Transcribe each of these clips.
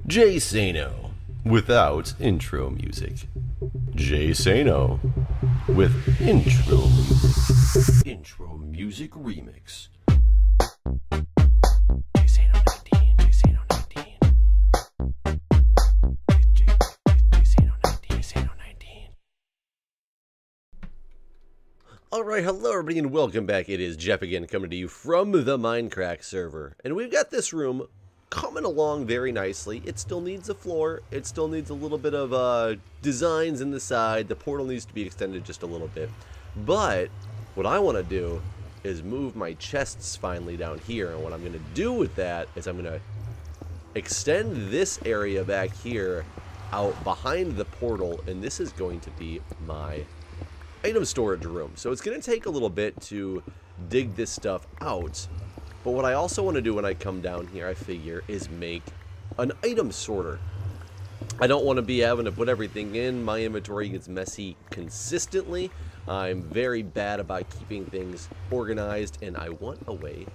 Jay Sano without intro music. Jay Sano with intro music. Intro music remix. Jay Sano 19, Jay Sano 19. Jay Sano 19, Jay Sano 19. Alright, hello everybody and welcome back. It is Jeff again coming to you from the Mindcrack server. And we've got this room coming along very nicely. It still needs a floor. It still needs a little bit of designs in the side. The portal needs to be extended just a little bit. But what I want to do is move my chests finally down here. And what I'm going to do with that is I'm going to extend this area back here out behind the portal. And this is going to be my item storage room. So it's going to take a little bit to dig this stuff out. But what I also want to do when I come down here, I figure, is make an item sorter. I don't want to be having to put everything in. My inventory gets messy consistently. I'm very bad about keeping things organized, and I want a way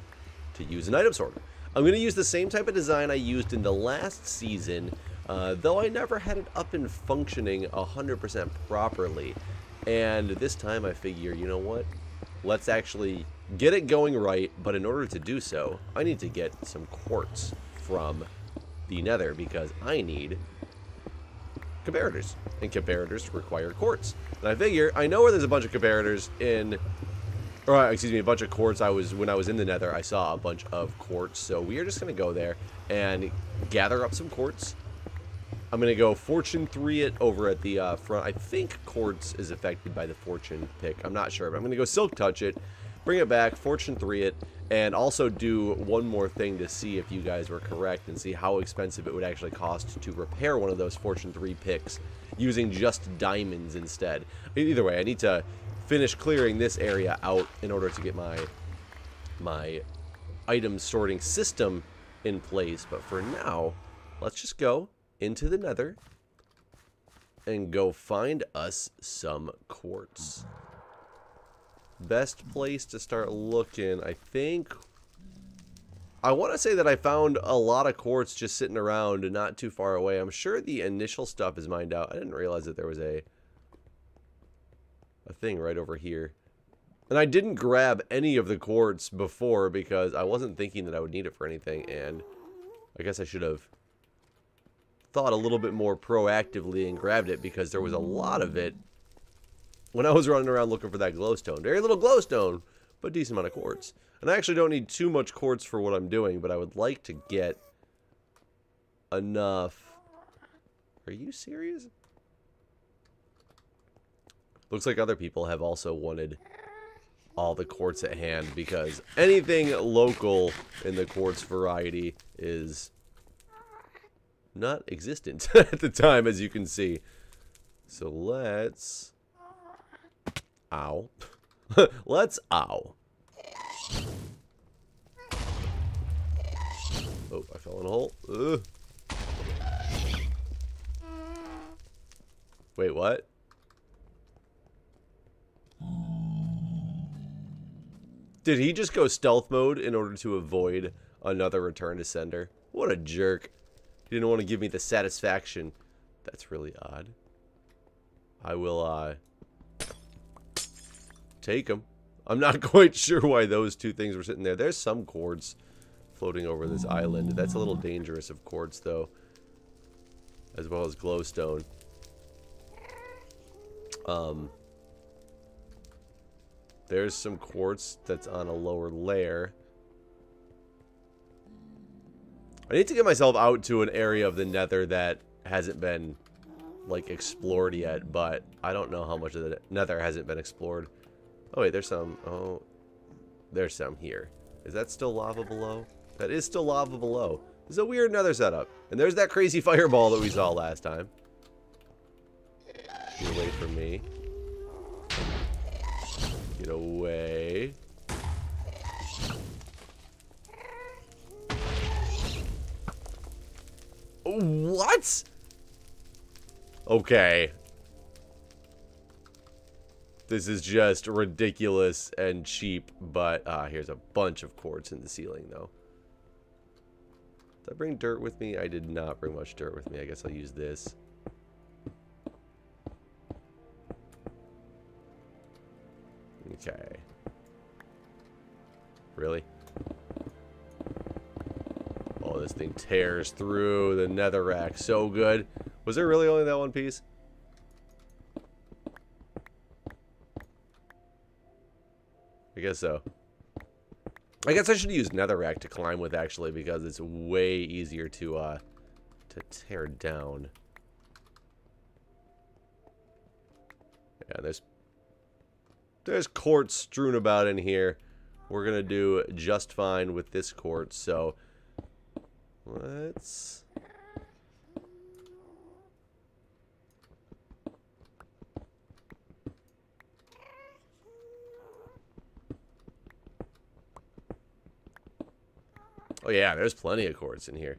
to use an item sorter. I'm going to use the same type of design I used in the last season, though I never had it up and functioning 100% properly. And this time I figure, you know what? Let's actually get it going right, but in order to do so, I need to get some quartz from the nether because I need comparators, and comparators require quartz. And I figure, I know where there's a bunch of comparators in, or excuse me, a bunch of quartz. When I was in the nether, I saw a bunch of quartz, so we are just going to go there and gather up some quartz. I'm going to go Fortune 3 it over at the front. I think quartz is affected by the Fortune pick. I'm not sure, but I'm going to go Silk Touch it, bring it back, Fortune 3 it, and also do one more thing to see if you guys were correct and see how expensive it would actually cost to repair one of those Fortune 3 picks using just diamonds instead. Either way, I need to finish clearing this area out in order to get my item sorting system in place. But for now, let's just go into the nether and go find us some quartz. Best place to start looking, I think. I want to say that I found a lot of quartz just sitting around and not too far away. I'm sure the initial stuff is mined out. I didn't realize that there was a thing right over here. And I didn't grab any of the quartz before because I wasn't thinking that I would need it for anything, and I guess I should have thought a little bit more proactively and grabbed it because there was a lot of it when I was running around looking for that glowstone. Very little glowstone, but decent amount of quartz. And I actually don't need too much quartz for what I'm doing, but I would like to get enough. Are you serious? Looks like other people have also wanted all the quartz at hand because anything local in the quartz variety is not existent at the time, as you can see. So let's... Ow. Let's ow. Oh, I fell in a hole. Ugh. Wait, what? Did he just go stealth mode in order to avoid another return to sender? What a jerk. He didn't want to give me the satisfaction. That's really odd. I will, take them. I'm not quite sure why those two things were sitting there. There's some quartz floating over this island. That's a little dangerous of quartz, though. As well as glowstone. There's some quartz that's on a lower layer. I need to get myself out to an area of the nether that hasn't been, like, explored yet, but I don't know how much of the nether hasn't been explored. Oh, wait, there's some. Oh, there's some here. Is that still lava below? That is still lava below. There's a weird nether setup. And there's that crazy fireball that we saw last time. Get away from me. Get away. What? Okay. This is just ridiculous and cheap, but here's a bunch of quartz in the ceiling, though. Did I bring dirt with me? I did not bring much dirt with me. I guess I'll use this. Okay. Really? Oh, this thing tears through the netherrack so good. Was there really only that one piece? I guess so. I guess I should use netherrack to climb with, actually, because it's way easier to tear down. Yeah, there's quartz strewn about in here. We're gonna do just fine with this quartz, so let's... Oh yeah, there's plenty of quartz in here.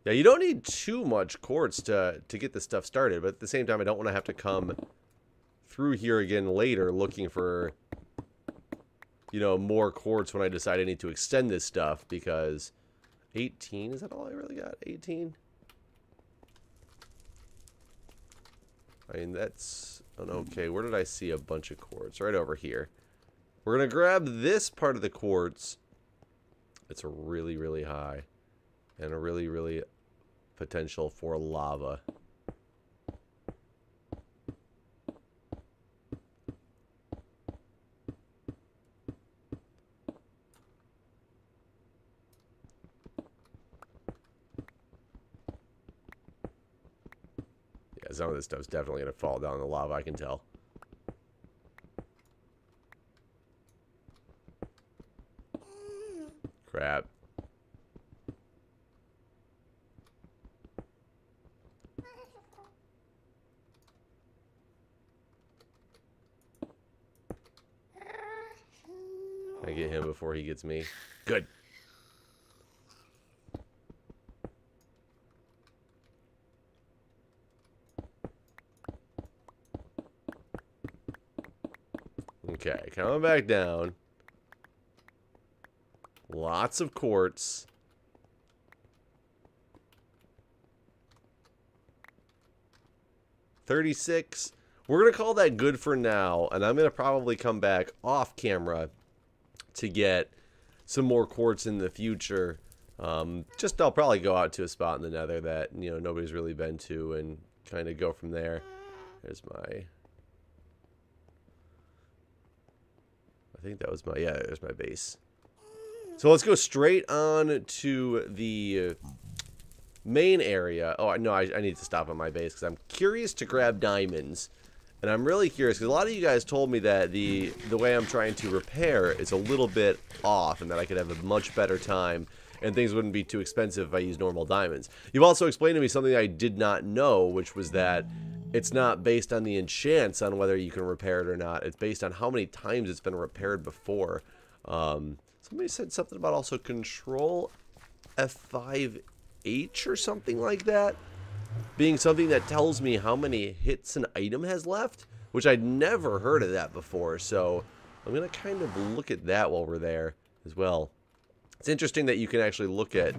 Yeah, you don't need too much quartz to get this stuff started, but at the same time, I don't want to have to come through here again later looking for, you know, more quartz when I decide I need to extend this stuff, because 18, is that all I really got? 18? I mean, that's an okay. Where did I see a bunch of quartz? Right over here. We're going to grab this part of the quartz. It's a really, really high. And a really, really potential for lava. Yeah, some of this stuff's definitely going to fall down in the lava, I can tell. Crap. I get him before he gets me. Good. Okay, coming back down. Lots of quartz. $36. We're going to call that good for now, and I'm going to probably come back off camera to get some more quartz in the future. I'll probably go out to a spot in the nether that, you know, nobody's really been to and kind of go from there. There's my... I think that was my... Yeah, there's my base. So let's go straight on to the main area. Oh, no, I need to stop at my base because I'm curious to grab diamonds. And I'm really curious because a lot of you guys told me that the way I'm trying to repair is a little bit off and that I could have a much better time and things wouldn't be too expensive if I used normal diamonds. You've also explained to me something I did not know, which was that it's not based on the enchants on whether you can repair it or not. It's based on how many times it's been repaired before. Somebody said something about also control F5H or something like that being something that tells me how many hits an item has left, which I'd never heard of that before. So I'm going to kind of look at that while we're there as well. It's interesting that you can actually look at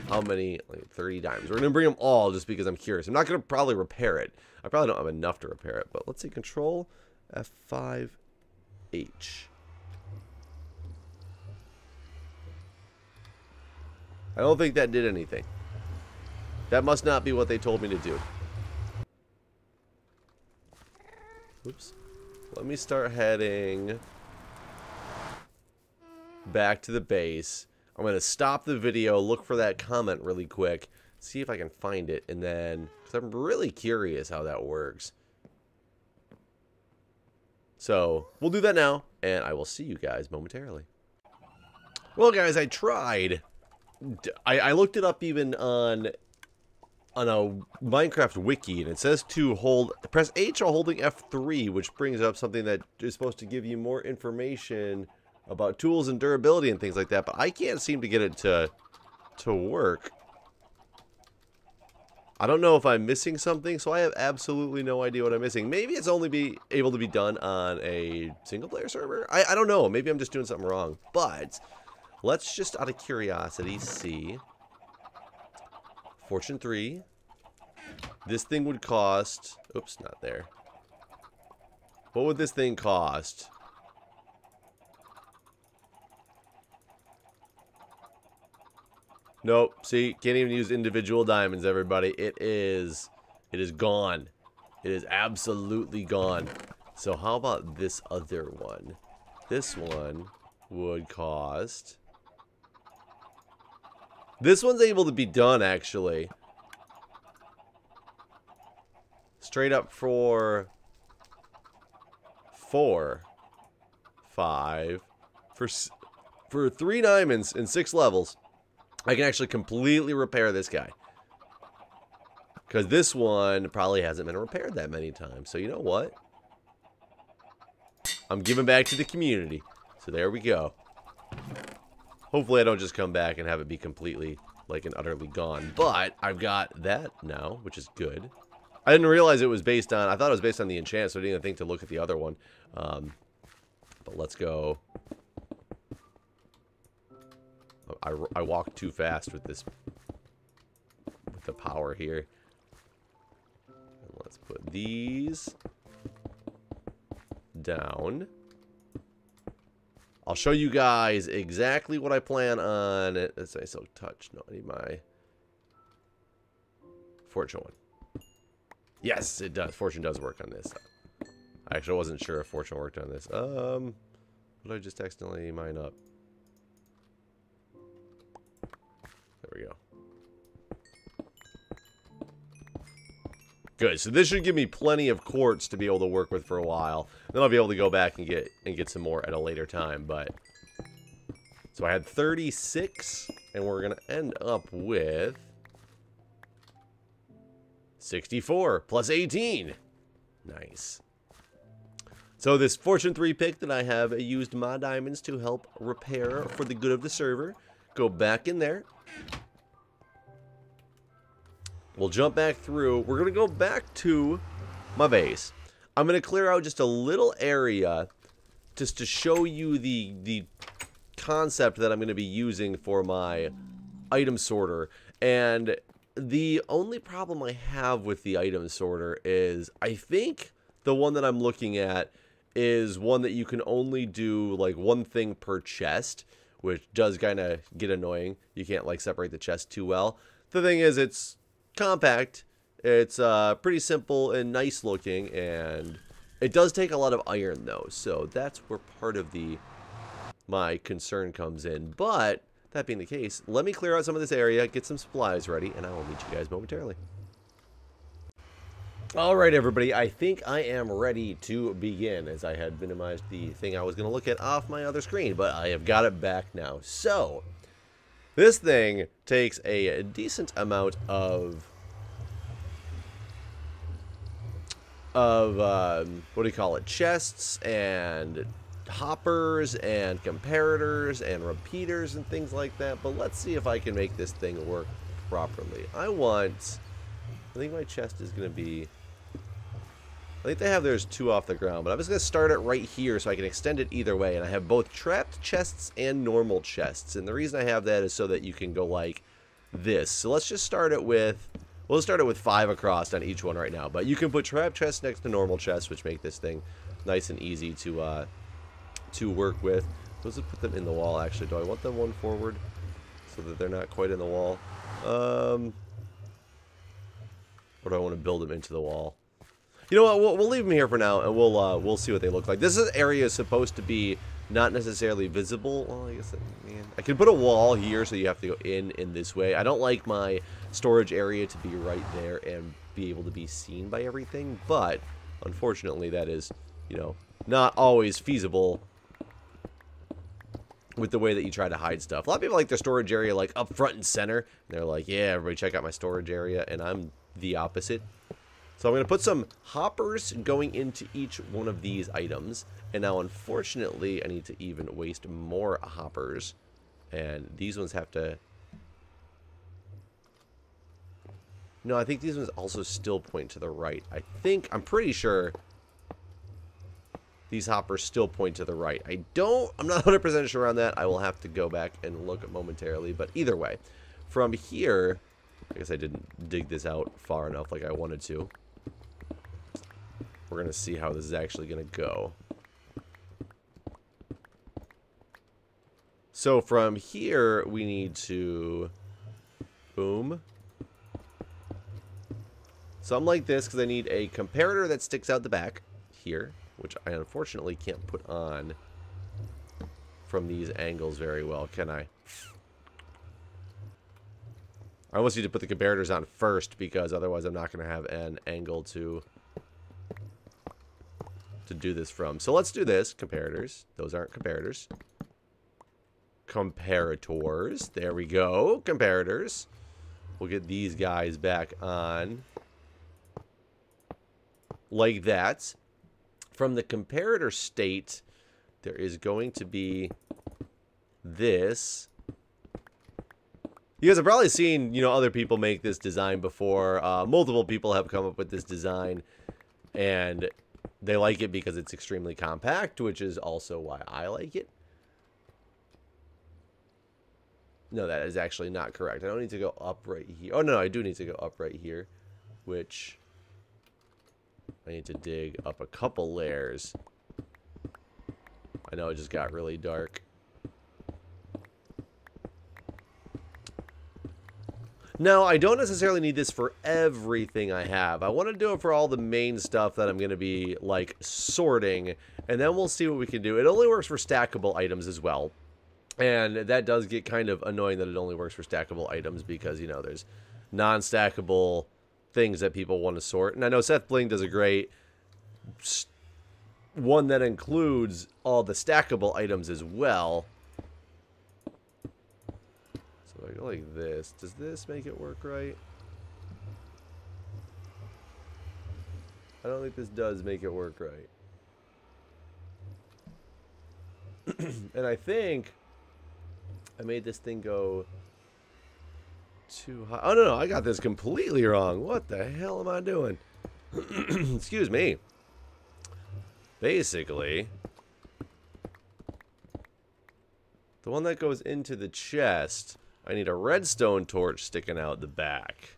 how many, like 30 diamonds. We're going to bring them all just because I'm curious. I'm not going to probably repair it. I probably don't have enough to repair it, but let's see, control F5H. I don't think that did anything. That must not be what they told me to do. Oops. Let me start heading back to the base. I'm going to stop the video, look for that comment really quick, see if I can find it, and then, because I'm really curious how that works. So, we'll do that now, and I will see you guys momentarily. Well, guys, I tried. I looked it up even on a Minecraft wiki, and it says to press H while holding F3, which brings up something that is supposed to give you more information about tools and durability and things like that, but I can't seem to get it to work. I don't know if I'm missing something, so I have absolutely no idea what I'm missing. Maybe it's only able to be done on a single-player server? I don't know. Maybe I'm just doing something wrong. But let's just, out of curiosity, see. Fortune 3. This thing would cost... Oops, not there. What would this thing cost? Nope. See, can't even use individual diamonds, everybody. It is gone. It is absolutely gone. So how about this other one? This one would cost... This one's able to be done, actually. Straight up for 4, 5, for 3 diamonds and 6 levels. I can actually completely repair this guy. Because this one probably hasn't been repaired that many times. So you know what? I'm giving back to the community. So there we go. Hopefully I don't just come back and have it be completely, like, and utterly gone. But I've got that now, which is good. I didn't realize it was based on... I thought it was based on the enchant, so I didn't even think to look at the other one. But let's go... I walked too fast with this... with the power here. And let's put these... down. I'll show you guys exactly what I plan on. Let's say silk touch. No, I need my... fortune one. Yes, it does. Fortune does work on this. I actually wasn't sure if fortune worked on this. What did I just accidentally mine up? There we go. Good. So this should give me plenty of quartz to be able to work with for a while. Then I'll be able to go back and get some more at a later time. But so I had 36, and we're gonna end up with 64 plus 18. Nice. So this Fortune 3 pick that I have used my diamonds to help repair for the good of the server. Go back in there. We'll jump back through. We're going to go back to my base. I'm going to clear out just a little area just to show you the concept that I'm going to be using for my item sorter. And the only problem I have with the item sorter is I think the one that I'm looking at is one that you can only do like one thing per chest, which does kind of get annoying. You can't like separate the chest too well. The thing is, it's compact, it's pretty simple and nice looking, and it does take a lot of iron though, so that's where part of my concern comes in. But that being the case, let me clear out some of this area, get some supplies ready, and I will meet you guys momentarily. Alright everybody, I think I am ready to begin, as I had minimized the thing I was going to look at off my other screen, but I have got it back now. So, this thing takes a decent amount of what do you call it, chests and hoppers and comparators and repeaters and things like that, but let's see if I can make this thing work properly. I think my chest is going to be, I think they have theirs 2 off the ground, but I'm just going to start it right here so I can extend it either way, and I have both trapped chests and normal chests, and the reason I have that is so that you can go like this. So let's just start it with, we'll start it with 5 across on each one right now, but you can put trapped chests next to normal chests, which make this thing nice and easy to work with. Let's put them in the wall, actually. Do I want them one forward so that they're not quite in the wall? Or do I want to build them into the wall? You know what? We'll leave them here for now, and we'll see what they look like. This area is supposed to be not necessarily visible. Well, I guess I can put a wall here, so you have to go in this way. I don't like my storage area to be right there and be able to be seen by everything, but unfortunately, that is, you know, not always feasible with the way that you try to hide stuff. A lot of people like their storage area like up front and center. And they're like, yeah, everybody check out my storage area, and I'm the opposite. So I'm going to put some hoppers going into each one of these items. And now, unfortunately, I need to even waste more hoppers. And these ones have to... No, I think these ones also still point to the right. I'm pretty sure these hoppers still point to the right. I'm not 100% sure on that. I will have to go back and look at momentarily. But either way, from here, I guess I didn't dig this out far enough like I wanted to. We're going to see how this is actually going to go. So from here, we need to boom. Something like this, because I need a comparator that sticks out the back here, which I unfortunately can't put on from these angles very well, can I? I almost need to put the comparators on first, because otherwise I'm not going to have an angle to do this from. So let's do this. Comparators. Those aren't comparators. Comparators. There we go. Comparators. We'll get these guys back on like that. From the comparator state, there is going to be this. You guys have probably seen, other people make this design before. Multiple people have come up with this design, and they like it because it's extremely compact, which is also why I like it. No, that is actually not correct. I don't need to go up right here. Oh, no, I do need to go up right here, which I need to dig up a couple layers. I know it just got really dark. Now, I don't necessarily need this for everything I have. I want to do it for all the main stuff that I'm going to be, like, sorting, and then we'll see what we can do. It only works for stackable items as well, and that does get kind of annoying that it only works for stackable items because, there's non-stackable things that people want to sort. And I know Seth Bling does a great one that includes all the stackable items as well. So I go like this. Does this make it work right? I don't think this does make it work right. And I think I made this thing go too high. Oh, no, I got this completely wrong. What the hell am I doing? Excuse me. Basically, the one that goes into the chest, I need a redstone torch sticking out the back.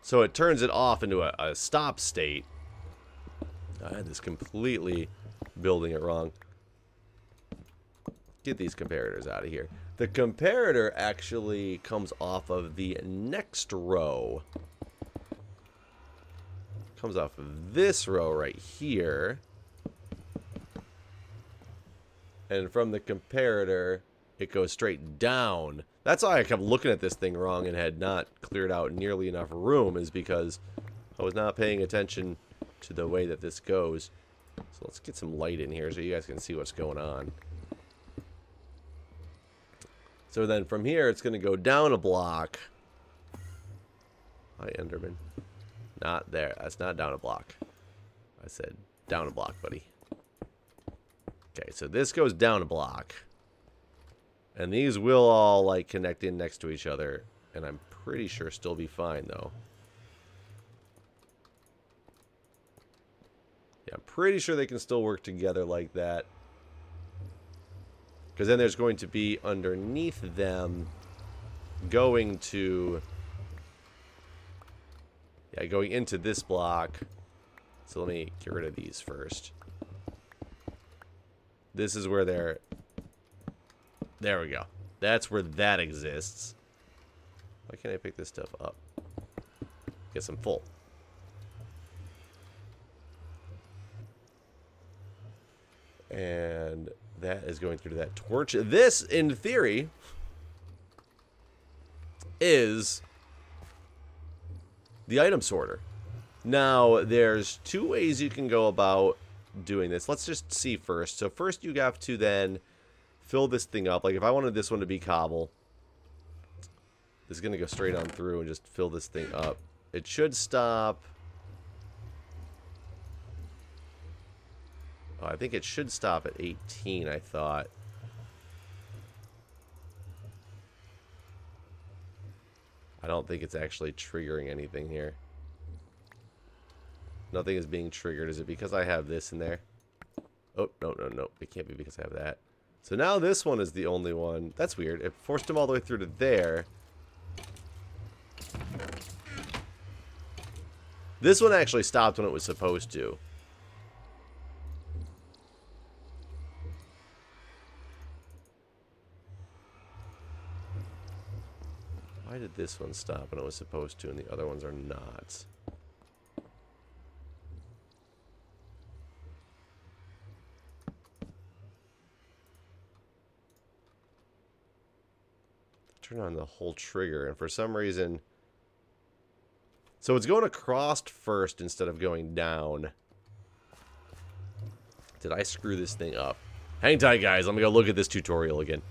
So it turns it off into a stop state. I had this completely building it wrong. Get these comparators out of here. The comparator actually comes off of the next row. Comes off of this row right here. And from the comparator, it goes straight down. That's why I kept looking at this thing wrong and had not cleared out nearly enough room, is because I was not paying attention to the way that this goes. So let's get some light in here so you guys can see what's going on. So then from here, it's going to go down a block. Hi, Enderman. Not there. That's not down a block. I said down a block, buddy. Okay, so this goes down a block. And these will all, like, connect in next to each other. And I'm pretty sure still be fine, though. Yeah, I'm pretty sure they can still work together like that. Because then there's going to be underneath them going to... Yeah, going into this block. So let me get rid of these first. This is where they're... There we go. That's where that exists. Why can't I pick this stuff up? Guess I'm full. And that is going through that torch. This, in theory, is the item sorter. Now, there's two ways you can go about doing this. Let's just see first. So first you have to then fill this thing up. Like if I wanted this one to be cobble, this is going to go straight on through and just fill this thing up. It should stop. Oh, I think it should stop at 18, I thought. I don't think it's actually triggering anything here. Nothing is being triggered. Is it because I have this in there? Oh, no, no, no. It can't be because I have that. So now this one is the only one. That's weird. It forced him all the way through to there. This one actually stopped when it was supposed to. Why did this one stop when it was supposed to and the other ones are not? Turn on the whole trigger, and for some reason... So it's going across first instead of going down. Did I screw this thing up? Hang tight, guys. Let me go look at this tutorial again.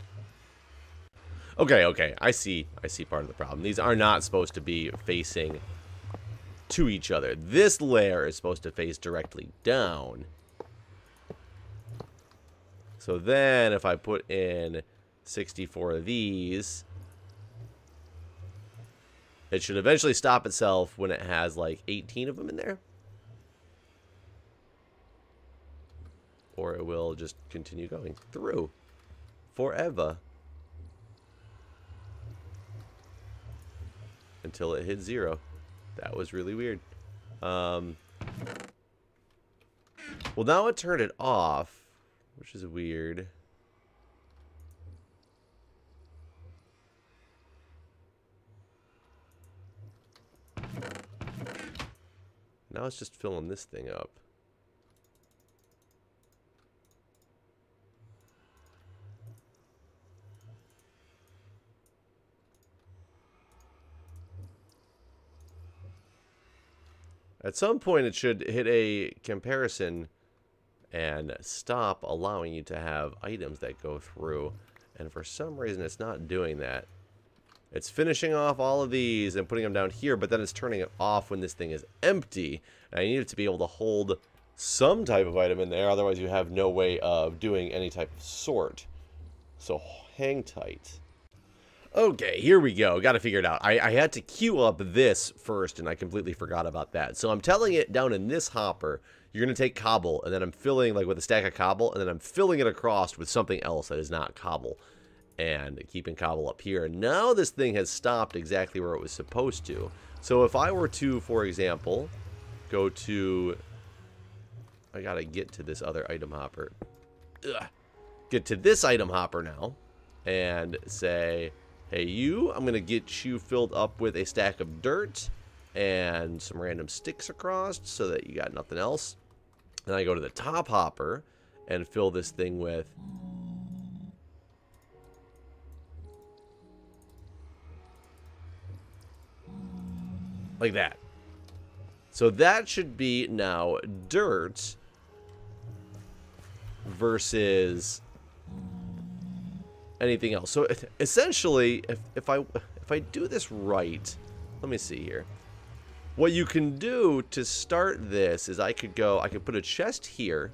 Okay. I see part of the problem. These are not supposed to be facing to each other. This layer is supposed to face directly down. So then if I put in 64 of these... It should eventually stop itself when it has like 18 of them in there. Or it will just continue going through forever. Until it hits 0. That was really weird. Well, now it turned it off, which is weird. Now it's just filling this thing up. At some point it should hit a comparison and stop allowing you to have items that go through. And for some reason it's not doing that. It's finishing off all of these and putting them down here, but then it's turning it off when this thing is empty. And I need it to be able to hold some type of item in there, otherwise you have no way of doing any type of sort. So hang tight. Okay, here we go. Got to figure it out. I had to queue up this first, and I completely forgot about that. So I'm telling it down in this hopper, you're going to take cobble, and then I'm filling like with a stack of cobble, and then I'm filling it across with something else that is not cobble. And keeping cobble up here. And now this thing has stopped exactly where it was supposed to. So if I were to, for example, go to... I gotta get to this other item hopper. Ugh. Get to this item hopper now. And say, hey you, I'm gonna get you filled up with a stack of dirt. And some random sticks across so that you got nothing else. Then I go to the top hopper and fill this thing with... like that. So that should be now dirt versus anything else. So essentially, if I do this right, let me see here. What you can do to start this is I could put a chest here,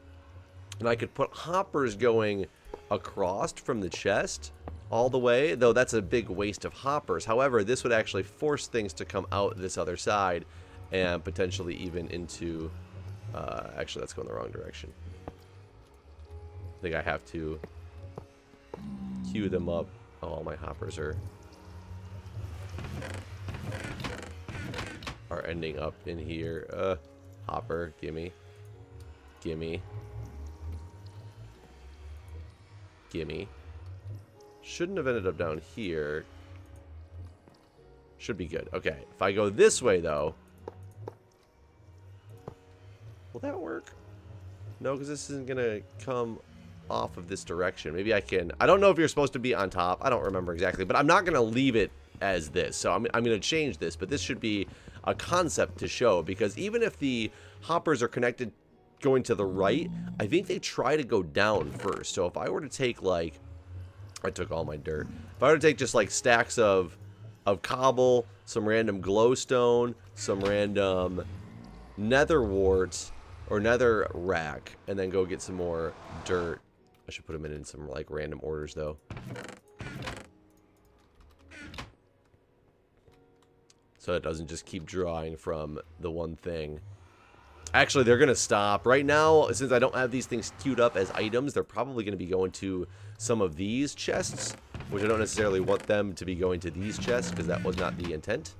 and I could put hoppers going across from the chest all the way, though that's a big waste of hoppers. However, this would actually force things to come out this other side and potentially even into... actually, that's going the wrong direction. I think I have to queue them up. Oh, all my hoppers are ending up in here. Hopper, gimme. Gimme. Gimme. Shouldn't have ended up down here. Should be good. Okay, if I go this way, though... will that work? No, because this isn't going to come off of this direction. Maybe I can... I don't know if you're supposed to be on top. I don't remember exactly, but I'm not going to leave it as this. So I'm going to change this, but this should be a concept to show, because even if the hoppers are connected going to the right, I think they try to go down first. So if I were to take, like... I took all my dirt. If I were to take just like stacks of cobble, some random glowstone, some random nether warts or nether rack, and then go get some more dirt. I should put them in some like random orders though. so it doesn't just keep drawing from the one thing. Actually, they're going to stop. Right now, since I don't have these things queued up as items, they're probably going to be going to some of these chests, which I don't necessarily want them to be going to these chests, because that was not the intent.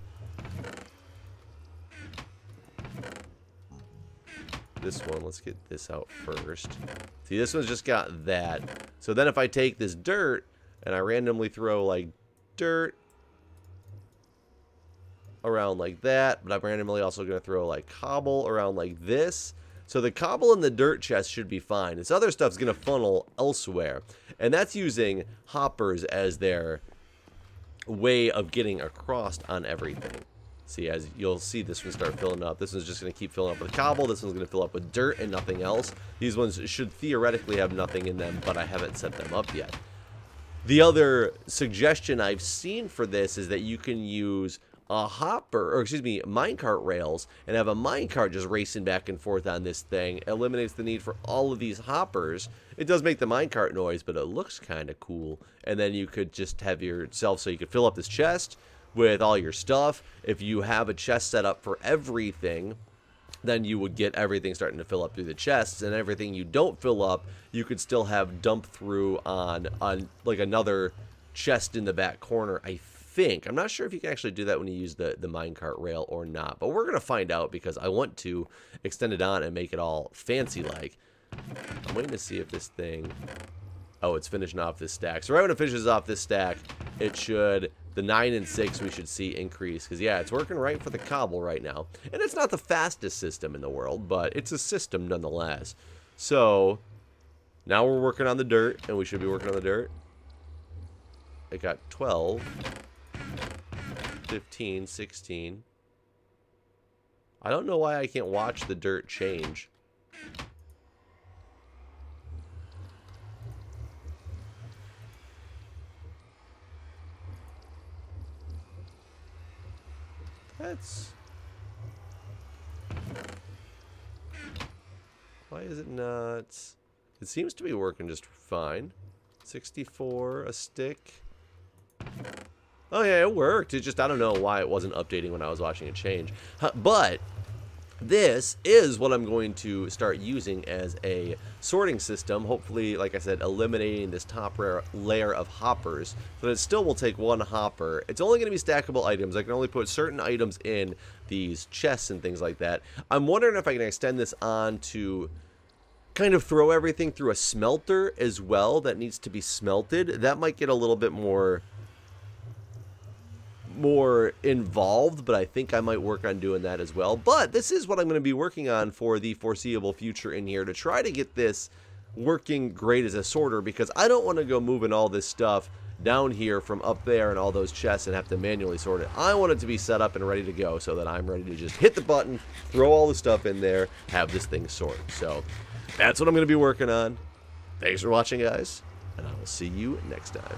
This one, let's get this out first. See, this one's just got that. So then if I take this dirt, and I randomly throw, like, dirt around like that, but I'm randomly also going to throw like cobble around like this. So the cobble and the dirt chest should be fine. This other stuff's going to funnel elsewhere, and that's using hoppers as their way of getting across on everything. See, as you'll see, this one start filling up. This one's just going to keep filling up with cobble. This one's going to fill up with dirt and nothing else. These ones should theoretically have nothing in them, but I haven't set them up yet. The other suggestion I've seen for this is that you can use a hopper, or excuse me, minecart rails, and have a minecart just racing back and forth on this thing. Eliminates the need for all of these hoppers. It does make the minecart noise, but it looks kind of cool. And then you could just have yourself, so you could fill up this chest with all your stuff. If you have a chest set up for everything, then you would get everything starting to fill up through the chests, and everything you don't fill up, you could still have dump through on like another chest in the back corner, I think. I'm not sure if you can actually do that when you use the minecart rail or not, but we're going to find out because I want to extend it on and make it all fancy-like. I'm waiting to see if this thing... Oh, it's finishing off this stack. So right when it finishes off this stack, it should... The 9 and 6 we should see increase, because yeah, it's working right for the cobble right now. And it's not the fastest system in the world, but it's a system nonetheless. So now we're working on the dirt, and we should be working on the dirt. It got 12, 15, 16. I don't know why I can't watch the dirt change. Why is it not... It seems to be working just fine. 64 a stick. Oh yeah, it worked. It just, I don't know why it wasn't updating when I was watching it change. But this is what I'm going to start using as a sorting system. Hopefully, like I said, eliminating this top layer of hoppers, so that it still will take one hopper. It's only going to be stackable items. I can only put certain items in these chests and things like that. I'm wondering if I can extend this on to kind of throw everything through a smelter as well that needs to be smelted. That might get a little bit more involved, but I think I might work on doing that as well. But this is what I'm going to be working on for the foreseeable future in here, to try to get this working great as a sorter, because I don't want to go moving all this stuff down here from up there and all those chests and have to manually sort it. I want it to be set up and ready to go, so that I'm ready to just hit the button, throw all the stuff in there, have this thing sort. So that's what I'm going to be working on. Thanks for watching, guys, and I will see you next time.